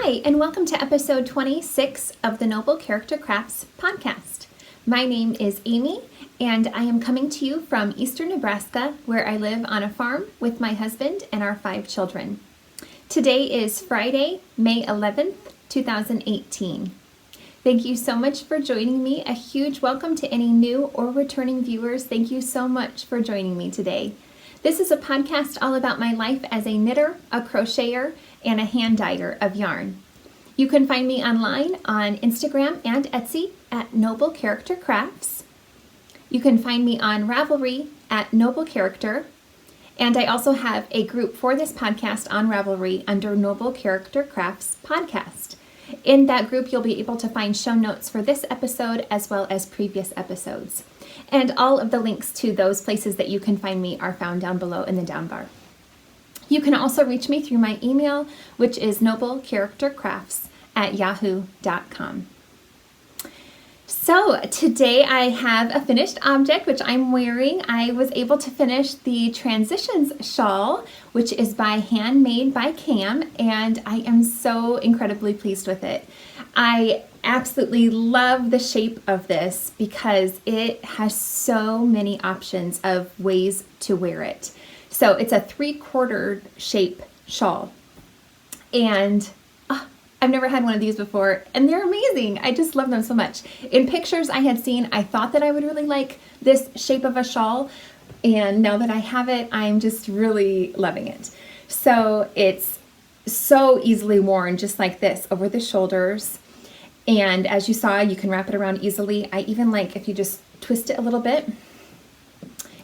Hi, and welcome to episode 26 of the Noble Character Crafts podcast. My name is Amy, and I am coming to you from eastern Nebraska, where I live on a farm with my husband and our 5 children. Today is Friday, May 11th, 2018. Thank you so much for joining me. A huge welcome to any new or returning viewers. Thank you so much for joining me today. This is a podcast all about my life as a knitter, a crocheter, and a hand dyer of yarn. You can find me online on Instagram and Etsy at Noble Character Crafts. You can find me on Ravelry at Noble Character, and I also have a group for this podcast on Ravelry under Noble Character Crafts Podcast. In that group, you'll be able to find show notes for this episode as well as previous episodes. And all of the links to those places that you can find me are found down below in the down bar. You can also reach me through my email, which is noblecharactercrafts@yahoo.com. So today I have a finished object, which I'm wearing. I was able to finish the Transitions shawl, which is by Handmade by Cam, and I am so incredibly pleased with it. I absolutely love the shape of this because it has so many options of ways to wear it. So it's a 3/4 shape shawl, and I've never had one of these before, and they're amazing. I just love them so much. In pictures I had seen, I thought that I would really like this shape of a shawl, and now that I have it, I'm just really loving it. So it's so easily worn, just like this, over the shoulders, and as you saw, you can wrap it around easily. I even like if you just twist it a little bit.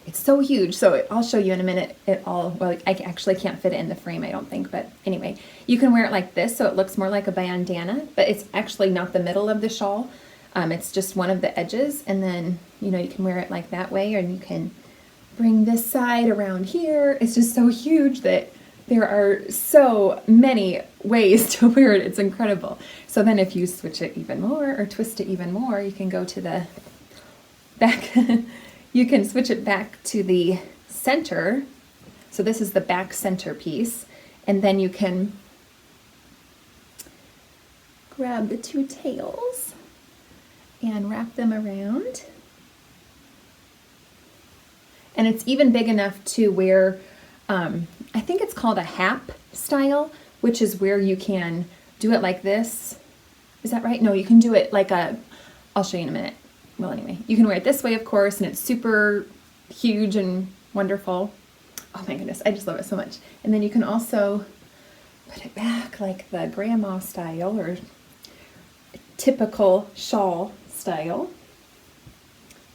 It's so huge, so I'll show you in a minute. Well, I actually can't fit it in the frame, I don't think, but anyway, you can wear it like this, so it looks more like a bandana, but it's actually not the middle of the shawl. It's just one of the edges, and then, you can wear it like that way, or you can bring this side around here. It's just so huge that there are so many ways to wear it. It's incredible. So then if you switch it even more, or twist it even more, you can go to the back. You can switch it back to the center. So this is the back center piece. And then you can grab the 2 tails and wrap them around. And it's even big enough to wear, I think it's called a hap style, which is where you can do it like this. Is that right? No, you can do it like I'll show you in a minute. Well, anyway, you can wear it this way, of course, and it's super huge and wonderful. Oh my goodness, I just love it so much. And then you can also put it back like the grandma style, or typical shawl style,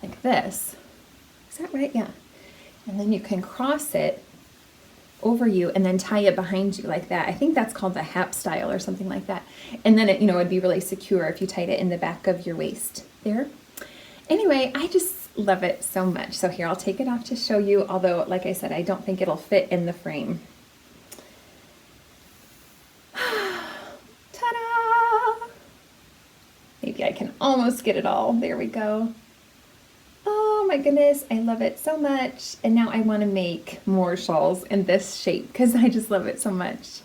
like this. Is that right? Yeah. And then you can cross it over you and then tie it behind you like that. I think that's called the hap style or something like that. And then it, would be really secure if you tied it in the back of your waist there. Anyway, I just love it so much. So here, I'll take it off to show you, although, like I said, I don't think it'll fit in the frame. Ta-da! Maybe I can almost get it all. There we go. Oh my goodness, I love it so much. And now I want to make more shawls in this shape because I just love it so much.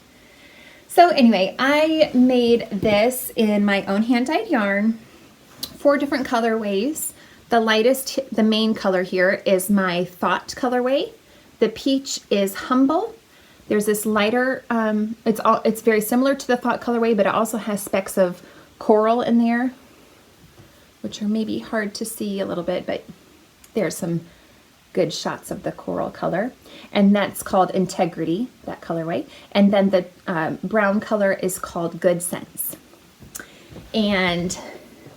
So anyway, I made this in my own hand-dyed yarn. 4 different colorways. The lightest, the main color here is my Thought colorway. The peach is Humble. There's this lighter, it's very similar to the Thought colorway, but it also has specks of coral in there, which are maybe hard to see a little bit, but there's some good shots of the coral color. And that's called Integrity, that colorway. And then the brown color is called Good Sense. And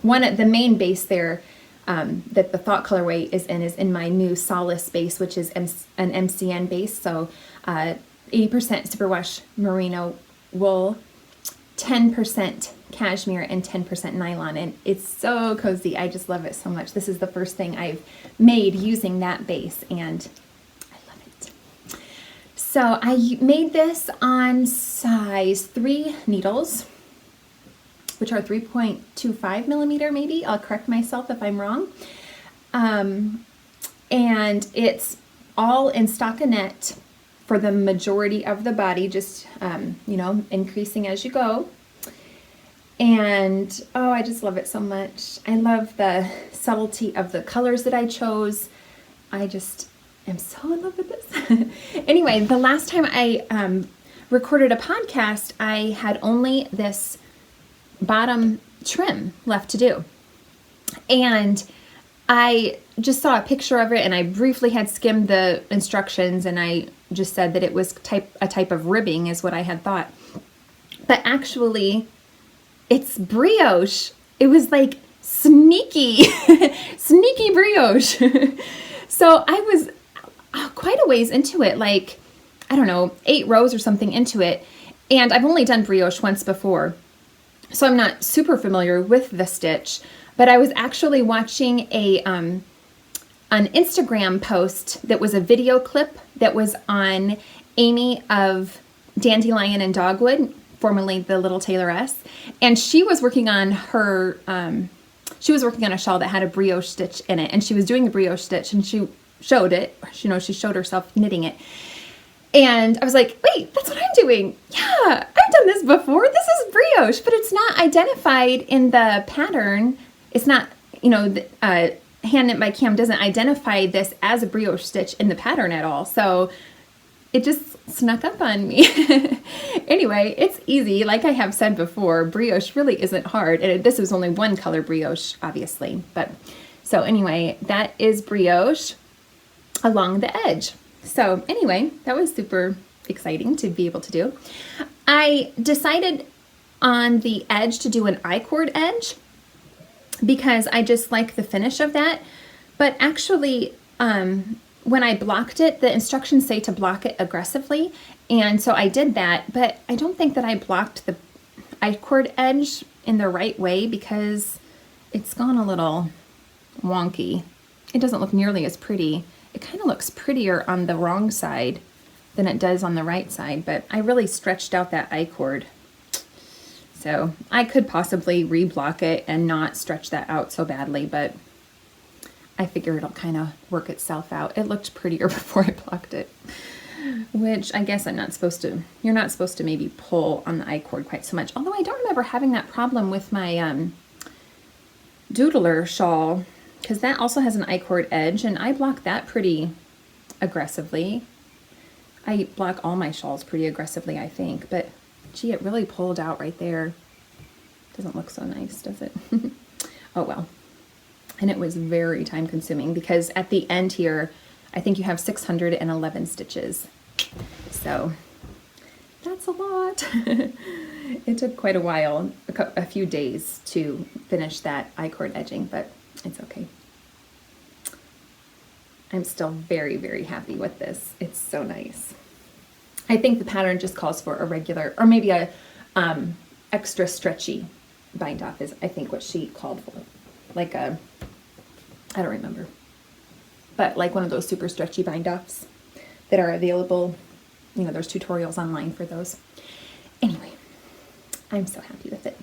the main base there that the Thought colorway is in my new Solace base, which is an MCN base. So 80% superwash merino wool, 10% cashmere, and 10% nylon. And it's so cozy. I just love it so much. This is the first thing I've made using that base, and I love it. So I made this on size 3 needles, which are 3.25 millimeter maybe. I'll correct myself if I'm wrong. And it's all in stockinette for the majority of the body, just, increasing as you go. And oh, I just love it so much. I love the subtlety of the colors that I chose. I just am so in love with this. Anyway, the last time I recorded a podcast, I had only this bottom trim left to do. And I just saw a picture of it, and I briefly had skimmed the instructions, and I just said that it was a type of ribbing is what I had thought. But actually, it's brioche. It was like sneaky, sneaky brioche. So I was quite a ways into it, like, I don't know, 8 rows or something into it. And I've only done brioche once before, so I'm not super familiar with the stitch. But I was actually watching an Instagram post that was a video clip that was on Amy of Dandelion and Dogwood, formerly the Little Tailoress, and she was working on her, she was working on a shawl that had a brioche stitch in it, and she was doing a brioche stitch, and she showed it, you know, she showed herself knitting it. And I was like, wait, that's what I'm doing. Yeah, I've done this before. This is brioche, but it's not identified in the pattern. It's not, you know, Hand Knit by Cam doesn't identify this as a brioche stitch in the pattern at all. So it just snuck up on me. Anyway, it's easy. Like I have said before, brioche really isn't hard. And this is only one color brioche, obviously. But so anyway, that is brioche along the edge. So anyway, that was super exciting to be able to do. I decided on the edge to do an I-cord edge because I just like the finish of that. But actually, when I blocked it, the instructions say to block it aggressively. And so I did that, but I don't think that I blocked the I-cord edge in the right way because it's gone a little wonky. It doesn't look nearly as pretty. It kind of looks prettier on the wrong side than it does on the right side, but I really stretched out that I-cord. So I could possibly reblock it and not stretch that out so badly, but I figure it'll kind of work itself out. It looked prettier before I blocked it, which I guess I'm not supposed to. You're not supposed to maybe pull on the I-cord quite so much. Although I don't remember having that problem with my Doodler shawl, because that also has an I-cord edge, and I block that pretty aggressively. I block all my shawls pretty aggressively, I think, but gee, it really pulled out right there. Doesn't look so nice, does it? Oh well. And it was very time consuming because at the end here, I think you have 611 stitches. So that's a lot. It took quite a while, a few days to finish that I-cord edging, but it's okay. I'm still very, very happy with this. It's so nice. I think the pattern just calls for a regular, or maybe a extra stretchy bind off is, I think, what she called for. Like a, I don't remember, but like one of those super stretchy bind offs that are available. You know, there's tutorials online for those. Anyway, I'm so happy with it.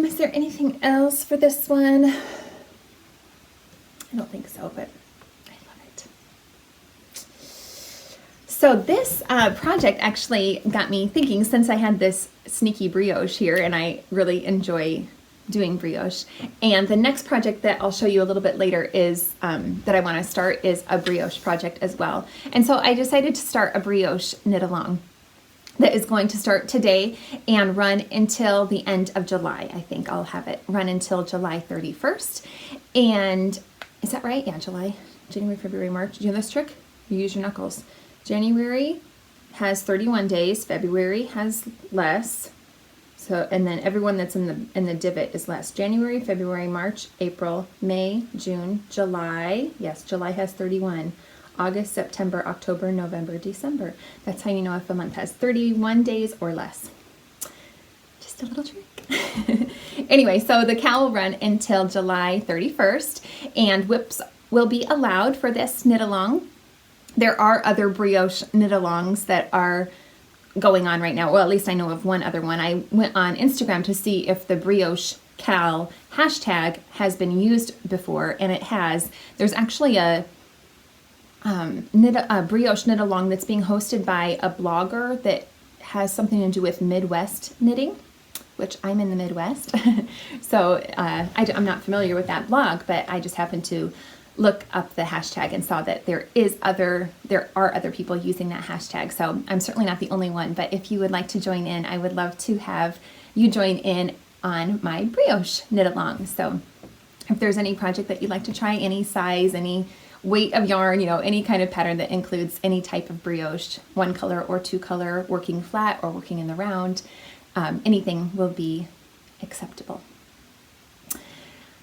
Is there anything else for this one? I don't think so, but I love it. So this project actually got me thinking, since I had this sneaky brioche here, and I really enjoy doing brioche. And the next project that I'll show you a little bit later is, that I want to start, is a brioche project as well. And so I decided to start a brioche knit along that is going to start today and run until the end of July. I think I'll have it run until July 31st. And is that right? Yeah, July, January, February, March. Do you know this trick? You use your knuckles. January has 31 days. February has less. So, and then everyone that's in the divot is less. January, February, March, April, May, June, July. Yes, July has 31. August, September, October, November, December. That's how you know if a month has 31 days or less. Just a little trick. Anyway, so the cowl will run until July 31st, and whips will be allowed for this knit along. There are other brioche knit alongs that are going on right now. Well, at least I know of one other one. I went on Instagram to see if the brioche cowl hashtag has been used before, and it has. There's actually a brioche knit along that's being hosted by a blogger that has something to do with Midwest knitting, which I'm in the Midwest. So I'm not familiar with that blog, but I just happened to look up the hashtag and saw that there are other people using that hashtag. So I'm certainly not the only one, but if you would like to join in, I would love to have you join in on my brioche knit along. So if there's any project that you'd like to try, any size, any weight of yarn, any kind of pattern that includes any type of brioche, 1 color or 2 color, working flat or working in the round, anything will be acceptable.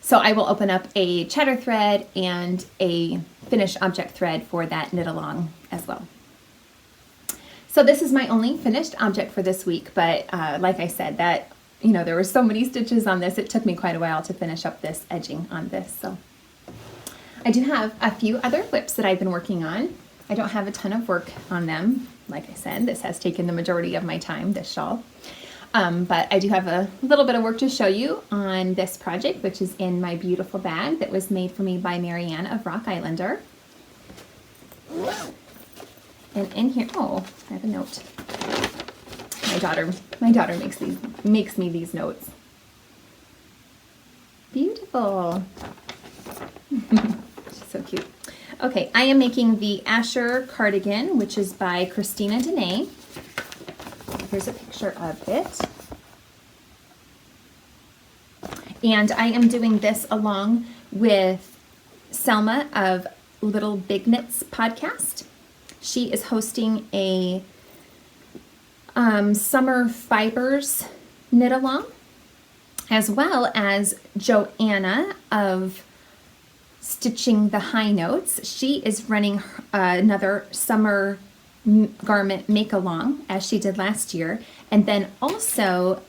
So I will open up a chatter thread and a finished object thread for that knit along as well. So this is my only finished object for this week, but like I said, that there were so many stitches on this, it took me quite a while to finish up this edging on this. So I do have a few other whips that I've been working on. I don't have a ton of work on them. Like I said, this has taken the majority of my time, this shawl. But I do have a little bit of work to show you on this project, which is in my beautiful bag that was made for me by Marianne of Rock Islander. And in here, oh, I have a note. My daughter makes me these notes. Beautiful. She's so cute. Okay, I am making the Asher cardigan, which is by Christina Dene. Here's a picture of it. And I am doing this along with Selma of Little Big Knits podcast. She is hosting a summer fibers knit along, as well as Joanna of Stitching the High Notes. She is running another summer garment make along as she did last year, and then also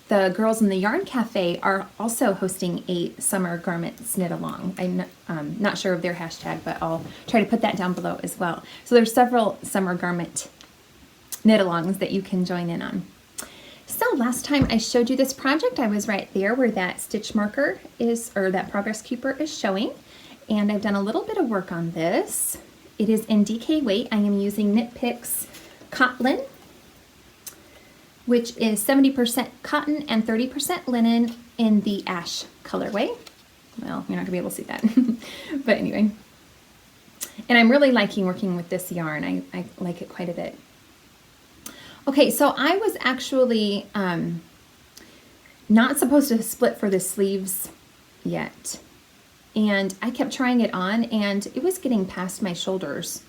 the girls in the Yarn Cafe are also hosting a summer garments knit along. I'm not sure of their hashtag, but I'll try to put that down below as well. So there's several summer garment knit alongs that you can join in on. So last time I showed you this project, I was right there where that stitch marker is, or that progress keeper is showing, and I've done a little bit of work on this. It is in DK weight. I am using Knit Picks Cotlin, which is 70% cotton and 30% linen in the ash colorway. Well, you're not gonna be able to see that, but anyway. And I'm really liking working with this yarn. I like it quite a bit. Okay, so I was actually not supposed to split for the sleeves yet. And I kept trying it on, and it was getting past my shoulders.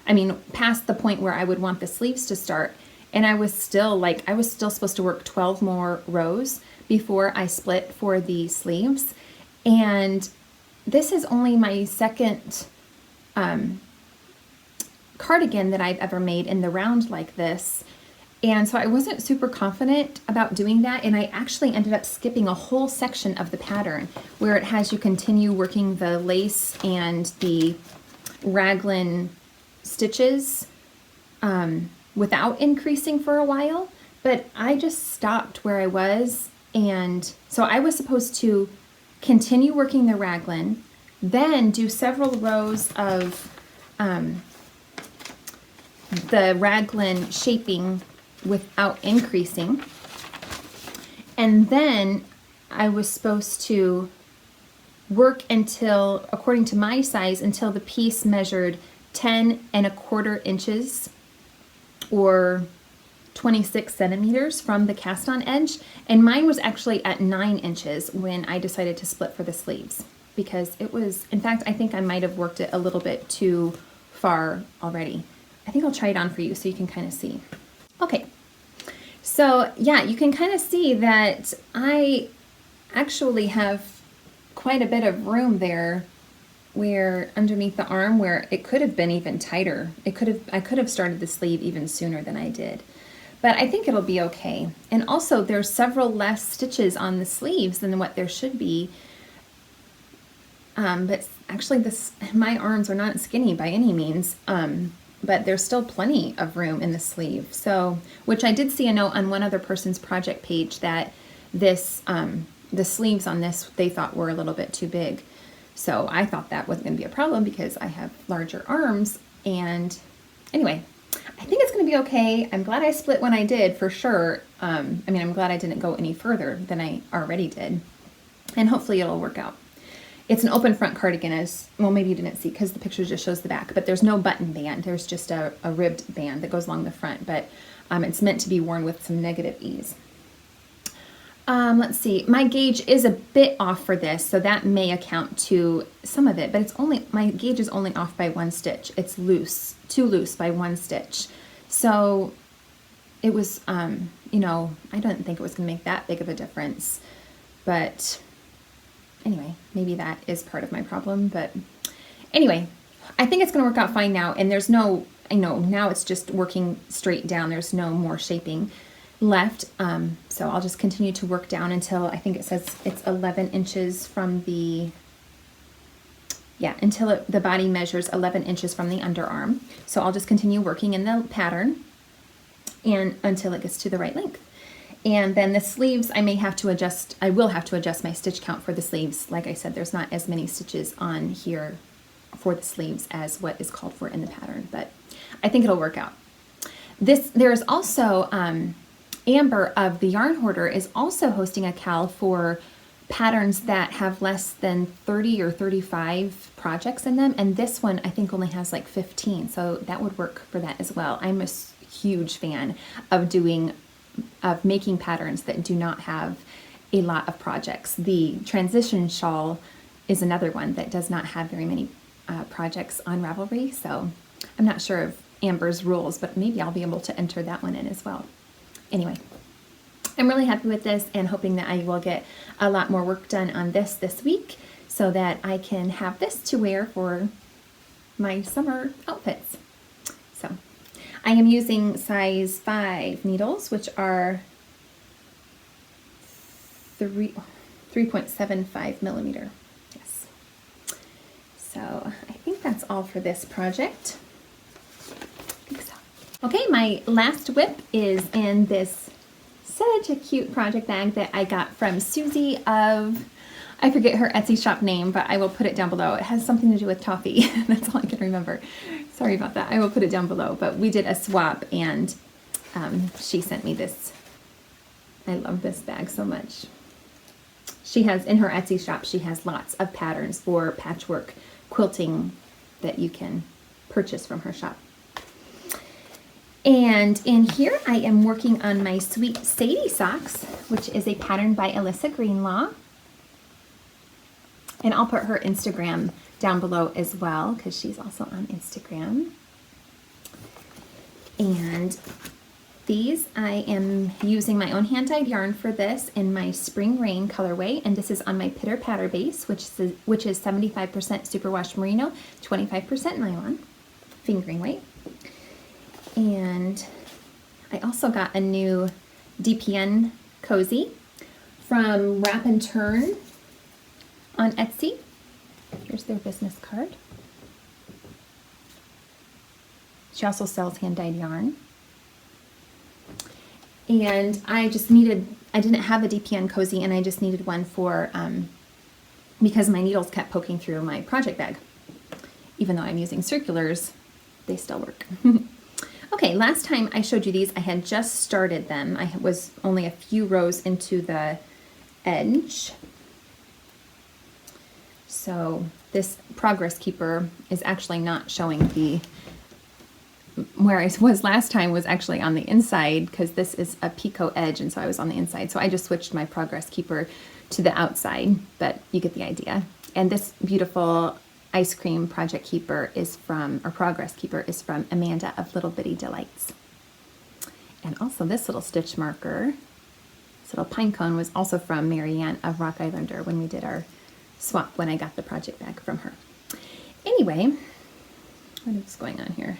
I mean, past the point where I would want the sleeves to start. And I was still supposed to work 12 more rows before I split for the sleeves. And this is only my second cardigan that I've ever made in the round like this. And so I wasn't super confident about doing that, and I actually ended up skipping a whole section of the pattern where it has you continue working the lace and the raglan stitches without increasing for a while, but I just stopped where I was. And so I was supposed to continue working the raglan, then do several rows of the raglan shaping without increasing, and then I was supposed to work until, according to my size, until the piece measured 10¼ inches or 26 centimeters from the cast on edge, and mine was actually at 9 inches when I decided to split for the sleeves, because it was, in fact, I think I might have worked it a little bit too far already. I think I'll try it on for you so you can kind of see. Okay, so yeah, you can kind of see that I actually have quite a bit of room there where underneath the arm where it could have been even tighter. I could have started the sleeve even sooner than I did, but I think it'll be okay. And also there's several less stitches on the sleeves than what there should be. But actually my arms are not skinny by any means. But there's still plenty of room in the sleeve. So, which I did see a note on one other person's project page that this, the sleeves on this, they thought were a little bit too big. So I thought that wasn't gonna be a problem because I have larger arms. And anyway, I think it's going to be okay. I'm glad I split when I did, for sure. I mean, I'm glad I didn't go any further than I already did. And hopefully it'll work out. It's an open front cardigan, as well, maybe you didn't see because the picture just shows the back, but there's no button band. There's just a ribbed band that goes along the front, but it's meant to be worn with some negative ease. Let's see, my gauge is a bit off for this, so that may account to some of it, but it's only, my gauge is only off by 1 stitch. It's loose, too loose by 1 stitch. So it was, you know, I don't think it was gonna make that big of a difference, but anyway, maybe that is part of my problem. But anyway, I think it's gonna work out fine now, and there's no, I know now it's just working straight down. There's no more shaping left, so I'll just continue to work down until I think it says it's 11 inches from the, yeah, until the body measures 11 inches from the underarm. So I'll just continue working in the pattern and until it gets to the right length. And then the sleeves, I may have to adjust, I will have to adjust my stitch count for the sleeves. Like I said, there's not as many stitches on here for the sleeves as what is called for in the pattern, but I think it'll work out. There's also, Amber of the Yarn Hoarder is also hosting a cal for patterns that have less than 30 or 35 projects in them, and this one I think only has like 15, so that would work for that as well. I'm a huge fan of making patterns that do not have a lot of projects. The transition shawl is another one that does not have very many projects on Ravelry, so I'm not sure of Amber's rules, but maybe I'll be able to enter that one in as well. Anyway, I'm really happy with this and hoping that I will get a lot more work done on this week so that I can have this to wear for my summer outfits. So I am using size 5 needles, which are 3.75 millimeter. Yes. So I think that's all for this project. Okay, my last whip is in this such a cute project bag that I got from Susie of, I forget her Etsy shop name, but I will put it down below. It has something to do with toffee. That's all I can remember. Sorry about that. I will put it down below, but we did a swap and she sent me this. I love this bag so much. She has, in her Etsy shop, she has lots of patterns for patchwork quilting that you can purchase from her shop. And in here, I am working on my Sweet Sadie socks, which is a pattern by Alyssa Greenlaw. And I'll put her Instagram down below as well, because she's also on Instagram. And these, I am using my own hand-dyed yarn for this in my Spring Rain colorway, and this is on my Pitter Patter base, which is 75% superwash merino, 25% nylon, fingering weight. And I also got a new DPN cozy from Wrap and Turn on Etsy. Here's their business card. She also sells hand-dyed yarn. And I just needed, I didn't have a DPN cozy, and I just needed one for, because my needles kept poking through my project bag. Even though I'm using circulars, they still work. Okay, last time I showed you these, I had just started them. I was only a few rows into the edge. So this progress keeper is actually not showing the, where I was last time was actually on the inside, because this is a picot edge, and so I was on the inside. So I just switched my progress keeper to the outside, but you get the idea. And this beautiful ice cream project keeper is from, or progress keeper is from Amanda of Little Bitty Delights. And also this little stitch marker, this little pine cone, was also from Marianne of Rock Islander when we did our swap when I got the project bag from her. Anyway, what is going on here?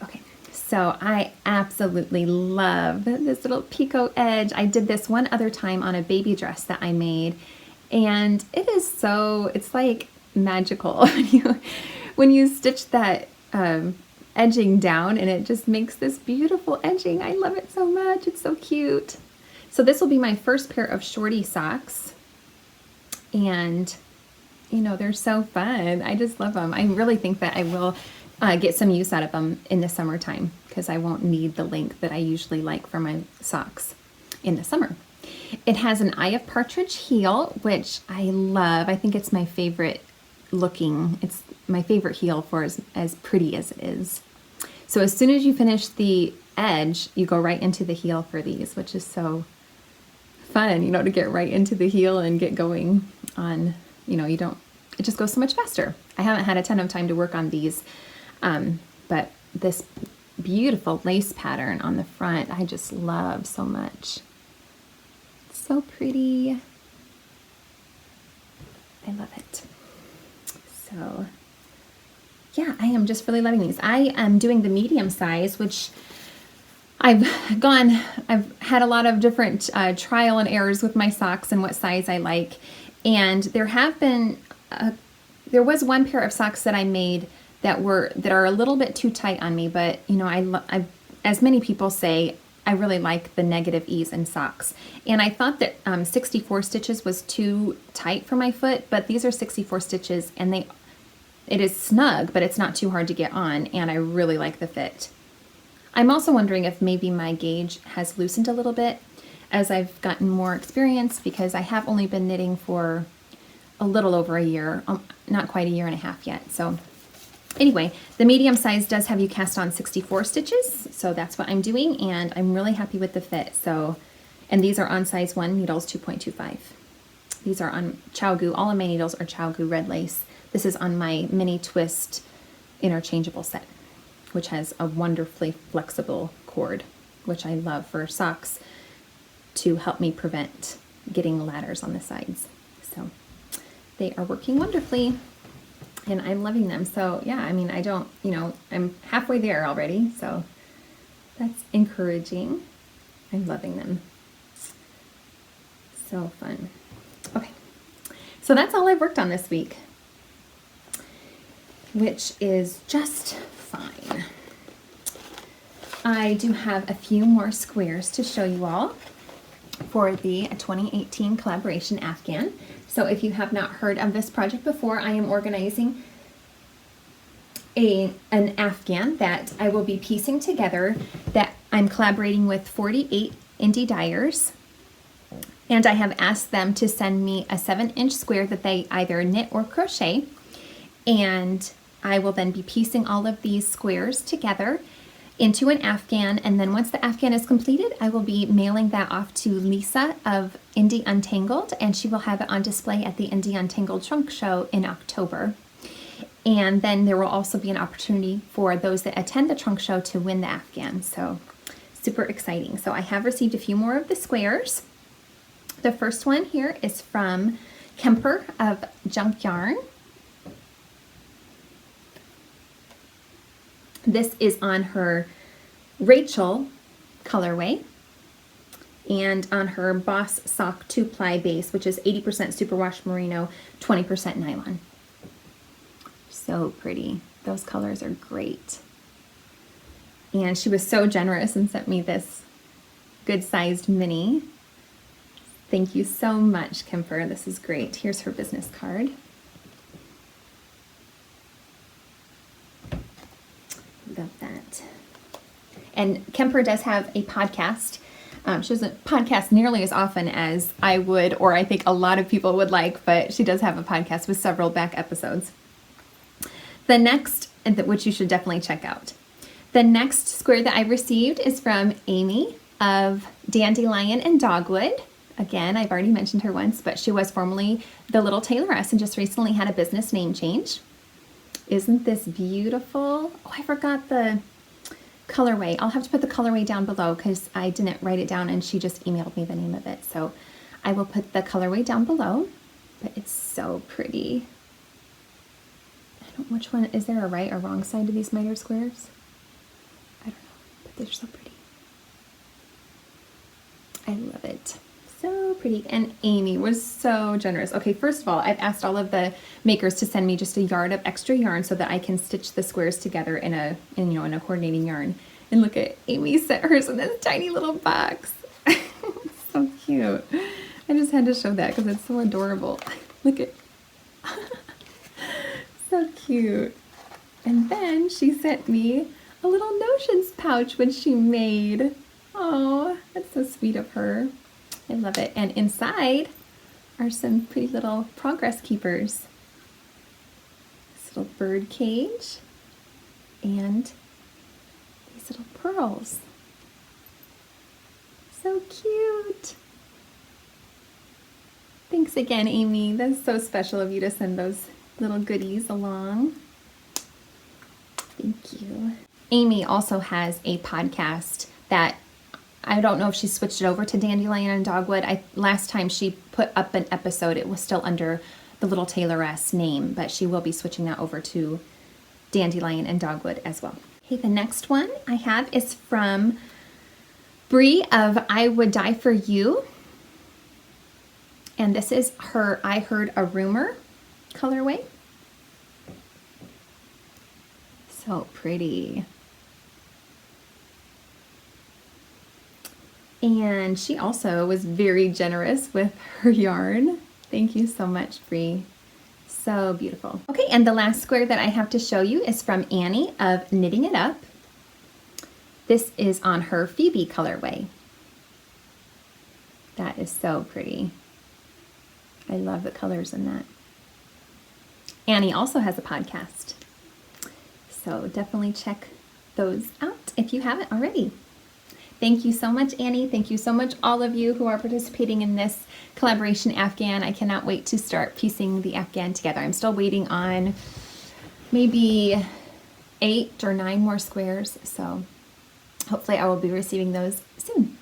Okay, so I absolutely love this little picot edge. I did this one other time on a baby dress that I made, and it is so, it's like magical when you stitch that edging down, and it just makes this beautiful edging. I love it so much. It's so cute. So this will be my first pair of shorty socks, and you know, they're so fun. I just love them. I really think that I will get some use out of them in the summertime, because I won't need the length that I usually like for my socks in the summer. It has an Eye of Partridge heel, which I love. I think it's my favorite looking. It's my favorite heel for as pretty as it is. So as soon as you finish the edge, you go right into the heel for these, which is so fun, you know, to get right into the heel and get going on, you know, it just goes so much faster. I haven't had a ton of time to work on these, but this beautiful lace pattern on the front, I just love so much. It's so pretty. I love it. So yeah, I am just really loving these. I am doing the medium size, which I've had a lot of different trial and errors with my socks and what size I like. And there was one pair of socks that I made that are a little bit too tight on me, but you know, I as many people say, I really like the negative ease in socks. And I thought that 64 stitches was too tight for my foot, but these are 64 stitches and it is snug, but it's not too hard to get on, and I really like the fit. I'm also wondering if maybe my gauge has loosened a little bit as I've gotten more experience, because I have only been knitting for a little over a year, not quite a year and a half yet. So anyway, the medium size does have you cast on 64 stitches, so that's what I'm doing, and I'm really happy with the fit. So, and these are on size 1 needles, 2.25. These are on ChowGoo. All of my needles are ChowGoo red lace. This is on my mini twist interchangeable set, which has a wonderfully flexible cord, which I love for socks to help me prevent getting ladders on the sides. So they are working wonderfully and I'm loving them. So yeah, I mean, I'm halfway there already, so that's encouraging. I'm loving them. So fun. Okay, so that's all I've worked on this week, which is just fine. I do have a few more squares to show you all for the 2018 collaboration Afghan. So if you have not heard of this project before, I am organizing an Afghan that I will be piecing together, that I'm collaborating with 48 indie dyers. And I have asked them to send me a 7-inch square that they either knit or crochet. And I will then be piecing all of these squares together into an Afghan, and then once the Afghan is completed, I will be mailing that off to Lisa of Indie Untangled, and she will have it on display at the Indie Untangled Trunk Show in October. And then there will also be an opportunity for those that attend the trunk show to win the Afghan, so super exciting. So I have received a few more of the squares. The first one here is from Kemper of Junk Yarn. This is on her Rachel colorway and on her Boss Sock 2-ply base, which is 80% superwash merino, 20% nylon. So pretty. Those colors are great. And she was so generous and sent me this good-sized mini. Thank you so much, Kemper. This is great. Here's her business card. Love that. And Kemper does have a podcast. She doesn't podcast nearly as often as I would, or I think a lot of people would like, but she does have a podcast with several back episodes. The next, which you should definitely check out. The next square that I received is from Amy of Dandelion and Dogwood. Again, I've already mentioned her once, but she was formerly the Little Tailoress and just recently had a business name change. Isn't this beautiful? Oh, I forgot the colorway. I'll have to put the colorway down below because I didn't write it down and she just emailed me the name of it. So I will put the colorway down below, but it's so pretty. I don't know which one, is there a right or wrong side to these miter squares? I don't know, but they're so pretty. I love it. So pretty. And Amy was so generous. Okay, first of all, I've asked all of the makers to send me just a yard of extra yarn so that I can stitch the squares together in a coordinating yarn. And look at Amy sent hers in this tiny little box. So cute. I just had to show that because it's so adorable. Look at so cute. And then she sent me a little notions pouch which she made. Oh, that's so sweet of her. I love it. And inside are some pretty little progress keepers. This little bird cage and these little pearls. So cute. Thanks again, Amy. That's so special of you to send those little goodies along. Thank you. Amy also has a podcast that I don't know if she switched it over to Dandelion and Dogwood. Last time she put up an episode, it was still under the Little Tailoress name, but she will be switching that over to Dandelion and Dogwood as well. Okay, the next one I have is from Brie of I Would Die For You. And this is her I Heard a Rumor colorway. So pretty. And she also was very generous with her yarn. Thank you so much, Brie. So beautiful. Okay, and the last square that I have to show you is from Annie of Knitting It Up. This is on her Phoebe colorway. That is so pretty. I love the colors in that. Annie also has a podcast. So definitely check those out if you haven't already. Thank you so much, Annie. Thank you so much, all of you who are participating in this collaboration Afghan. I cannot wait to start piecing the Afghan together. I'm still waiting on maybe 8 or 9 more squares, so hopefully I will be receiving those soon.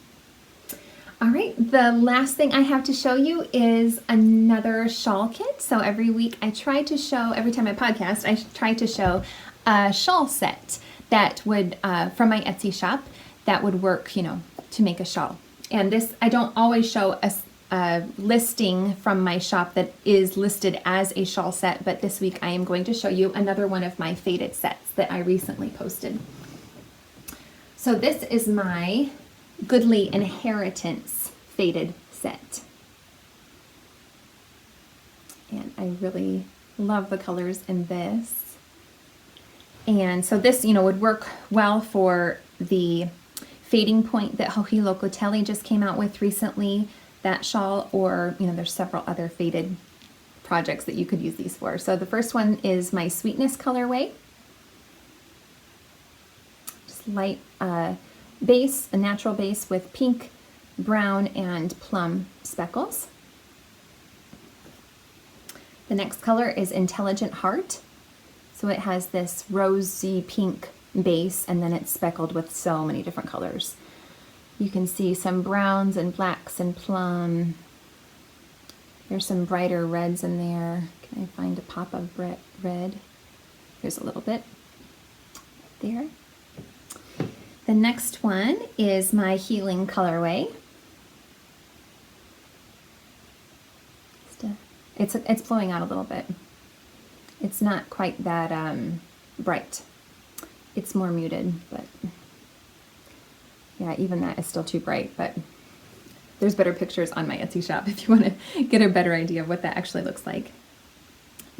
All right, the last thing I have to show you is another shawl kit. So every week I try to show, every time I podcast, I try to show a shawl set that would, from my Etsy shop, that would work, you know, to make a shawl. And this, I don't always show a listing from my shop that is listed as a shawl set, but this week I am going to show you another one of my faded sets that I recently posted. So this is my Goodly Inheritance faded set. And I really love the colors in this. And so this, you know, would work well for the fading point that Joji Locatelli just came out with recently, that shawl, or, you know, there's several other faded projects that you could use these for. So the first one is my Sweetness colorway. Just light base, a natural base with pink, brown, and plum speckles. The next color is Intelligent Heart. So it has this rosy pink base, and then it's speckled with so many different colors. You can see some browns and blacks and plum. There's some brighter reds in there. Can I find a pop of red? There's a little bit there. The next one is my Healing colorway. It's blowing out a little bit. It's not quite that bright. It's more muted, but yeah, even that is still too bright, but there's better pictures on my Etsy shop if you want to get a better idea of what that actually looks like.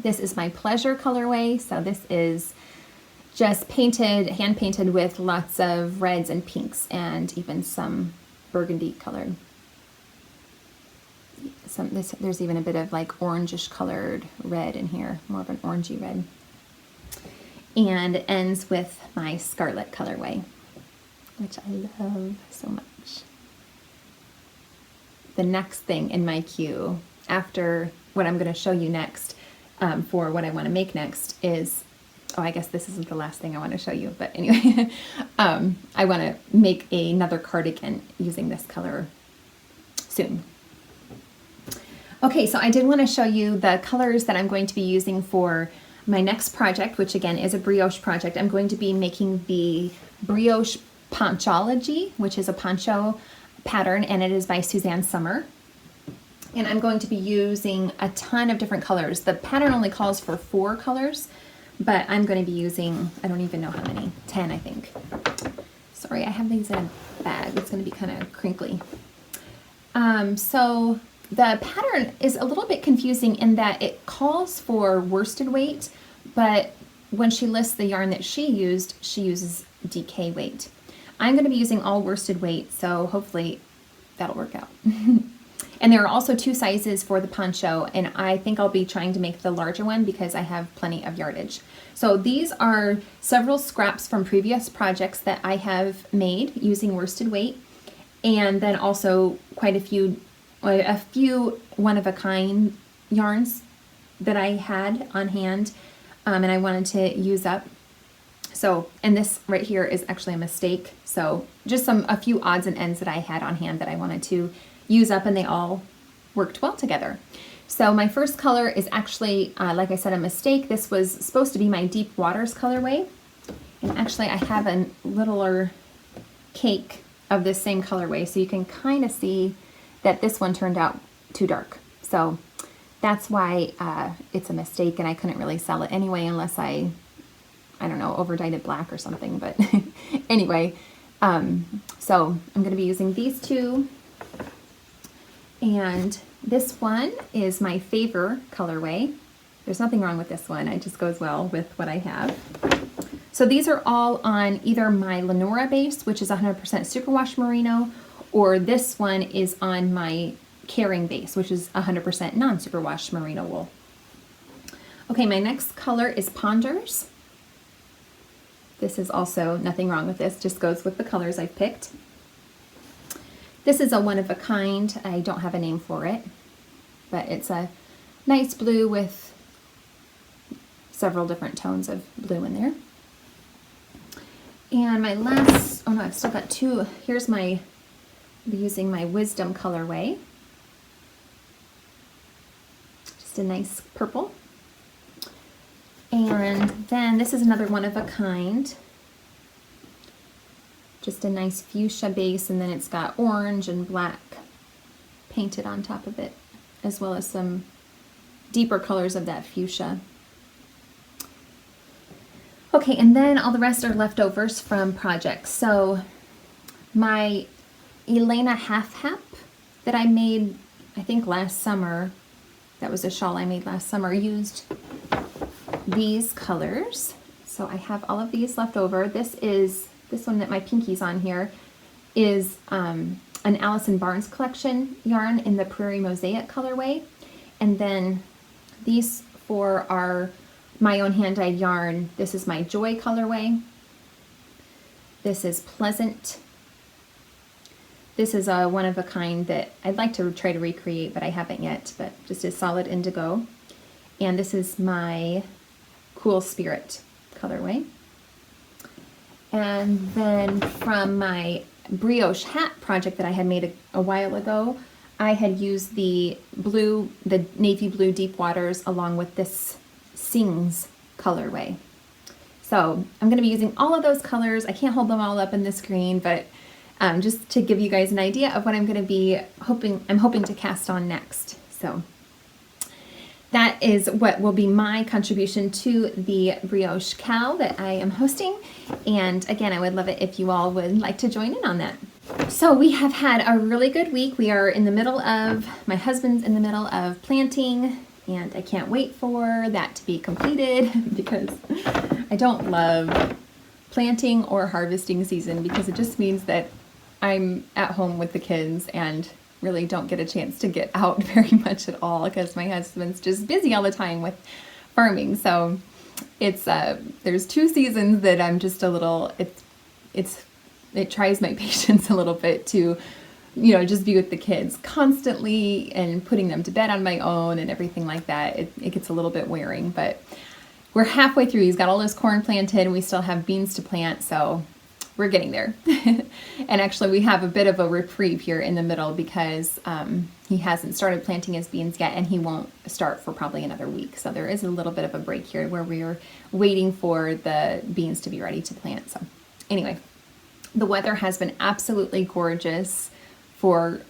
This is my Pleasure colorway. So this is just painted, hand painted with lots of reds and pinks and even some burgundy colored. There's even a bit of like orangish colored red in here, more of an orangey red. And it ends with my Scarlet colorway, which I love so much. The next thing in my queue, after what I'm going to show you next, for what I want to make next is, oh, I guess this isn't the last thing I want to show you, but anyway, I want to make another cardigan using this color soon. Okay, so I did want to show you the colors that I'm going to be using for my next project, which again is a brioche project. I'm going to be making the Brioche Ponchology, which is a poncho pattern, and it is by Suzanne Sommer. And I'm going to be using a ton of different colors. The pattern only calls for 4 colors, but I'm going to be using, I don't even know how many, 10 I think. Sorry, I have these in a bag. It's going to be kind of crinkly. So the pattern is a little bit confusing in that it calls for worsted weight, but when she lists the yarn that she uses DK weight. I'm going to be using all worsted weight, so hopefully that'll work out. And there are also 2 sizes for the poncho, and I think I'll be trying to make the larger one because I have plenty of yardage. So these are several scraps from previous projects that I have made using worsted weight, and then also quite a few one-of-a-kind yarns that I had on hand, and I wanted to use up. So, and this right here is actually a mistake. So just a few odds and ends that I had on hand that I wanted to use up, and they all worked well together. So my first color is actually, like I said, a mistake. This was supposed to be my Deep Waters colorway. And actually I have a littler cake of this same colorway, so you can kind of see that this one turned out too dark. So that's why it's a mistake, and I couldn't really sell it anyway unless I don't know, overdyed it black or something. But anyway, so I'm going to be using these 2. And this one is my Favor colorway. There's nothing wrong with this one. It just goes well with what I have. So these are all on either my Lenora base, which is 100% superwash merino, or this one is on my Caring base, which is 100% non-superwash merino wool. Okay, my next color is Ponders. This is also nothing wrong with this, just goes with the colors I've picked. This is a one-of-a-kind. I don't have a name for it, but it's a nice blue with several different tones of blue in there. And my last, oh no, I've still got 2. Here's I'll be using my Wisdom colorway. Just a nice purple. And then this is another one-of-a-kind. Just a nice fuchsia base, and then it's got orange and black painted on top of it, as well as some deeper colors of that fuchsia. Okay, and then all the rest are leftovers from projects. So my Elena half hap that I made, I think last summer, that was a shawl I made last summer, used these colors. So I have all of these left over. This one that my pinky's on here is an Allison Barnes collection yarn in the Prairie Mosaic colorway. And then these 4 are my own hand-dyed yarn. This is my Joy colorway. This is Pleasant. This is a one-of-a-kind that I'd like to try to recreate, but I haven't yet, but just a solid indigo. And this is my Cool Spirit colorway. And then from my brioche hat project that I had made a while ago, I had used the navy blue Deep Waters along with this Sings colorway. So I'm going to be using all of those colors. I can't hold them all up in the screen, but just to give you guys an idea of what I'm going to be hoping to cast on next. So that is what will be my contribution to the Brioche Cow that I am hosting. And again, I would love it if you all would like to join in on that. So we have had a really good week. We are in the middle of, my husband's in the middle of planting, and I can't wait for that to be completed because I don't love planting or harvesting season because it just means that I'm at home with the kids and really don't get a chance to get out very much at all because my husband's just busy all the time with farming. So it's there's 2 seasons that I'm just a little, it tries my patience a little bit to, just be with the kids constantly and putting them to bed on my own and everything like that. It gets a little bit wearing, but we're halfway through. He's got all his corn planted and we still have beans to plant, so we're getting there. And actually we have a bit of a reprieve here in the middle because he hasn't started planting his beans yet and he won't start for probably another week. So there is a little bit of a break here where we're waiting for the beans to be ready to plant. So anyway, the weather has been absolutely gorgeous for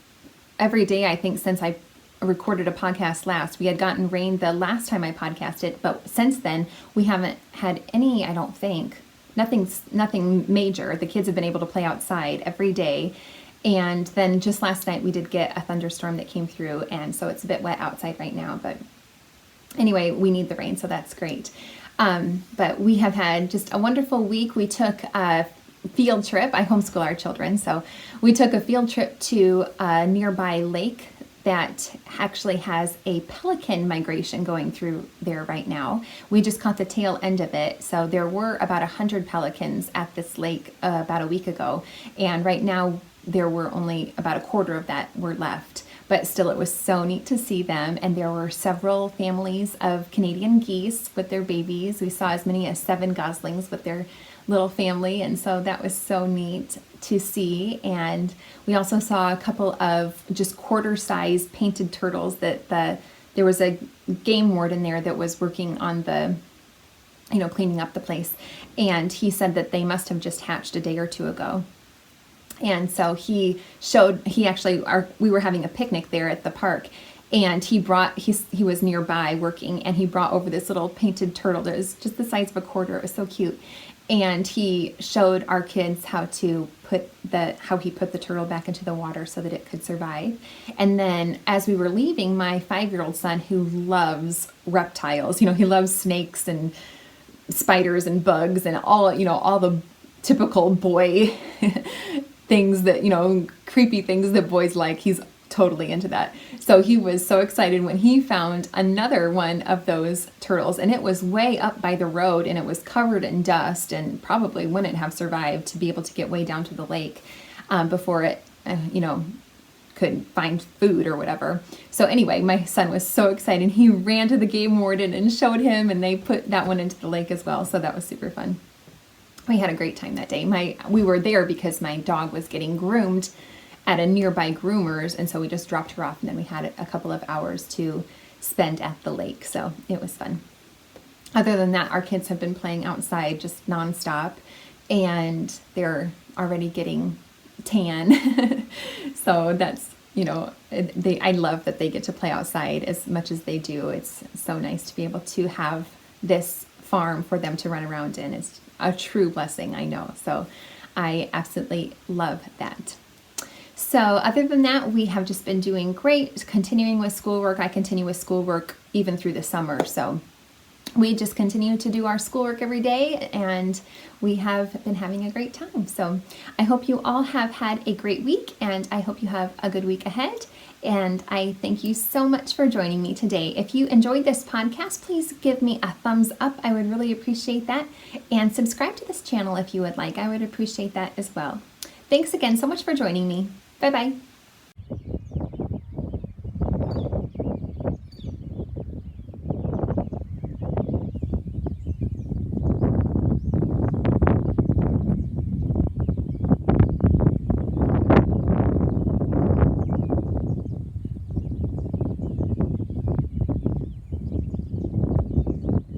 every day, I think, since I recorded a podcast last. We had gotten rain the last time I podcasted, but since then we haven't had any, I don't think. Nothing major. The kids have been able to play outside every day. And then just last night we did get a thunderstorm that came through, and so it's a bit wet outside right now, but anyway, we need the rain, so that's great. But we have had just a wonderful week. We took a field trip. I homeschool our children, so we took a field trip to a nearby lake that actually has a pelican migration going through there right now. We just caught the tail end of it. So there were about 100 pelicans at this lake about a week ago. And right now there were only about a quarter of that were left. But still, it was so neat to see them. And there were several families of Canadian geese with their babies. We saw as many as 7 goslings with their little family, and so that was so neat to see. And we also saw a couple of just quarter-sized painted turtles that there was a game warden there that was working on the, cleaning up the place, and he said that they must have just hatched a day or two ago. And so we were having a picnic there at the park, and he was nearby working, and he brought over this little painted turtle that was just the size of a quarter. It was so cute. And he showed our kids how he put the turtle back into the water so that it could survive. And then as we were leaving, my 5-year-old son, who loves reptiles, he loves snakes and spiders and bugs and all the typical boy things that, creepy things that boys like. He's totally into that. So he was so excited when he found another one of those turtles, and it was way up by the road, and it was covered in dust and probably wouldn't have survived to be able to get way down to the lake before it, could find food or whatever. So anyway, my son was so excited. He ran to the game warden and showed him, and they put that one into the lake as well. So that was super fun. We had a great time that day. We were there because my dog was getting groomed at a nearby groomer's, and so we just dropped her off, and then we had a couple of hours to spend at the lake, so it was fun. Other than that, our kids have been playing outside just nonstop, and they're already getting tan. So that's, I love that they get to play outside as much as they do. It's so nice to be able to have this farm for them to run around in. It's a true blessing, I know. So I absolutely love that. So other than that, we have just been doing great, continuing with schoolwork. I continue with schoolwork even through the summer. So we just continue to do our schoolwork every day, and we have been having a great time. So I hope you all have had a great week, and I hope you have a good week ahead. And I thank you so much for joining me today. If you enjoyed this podcast, please give me a thumbs up. I would really appreciate that. And subscribe to this channel if you would like. I would appreciate that as well. Thanks again so much for joining me. Bye-bye.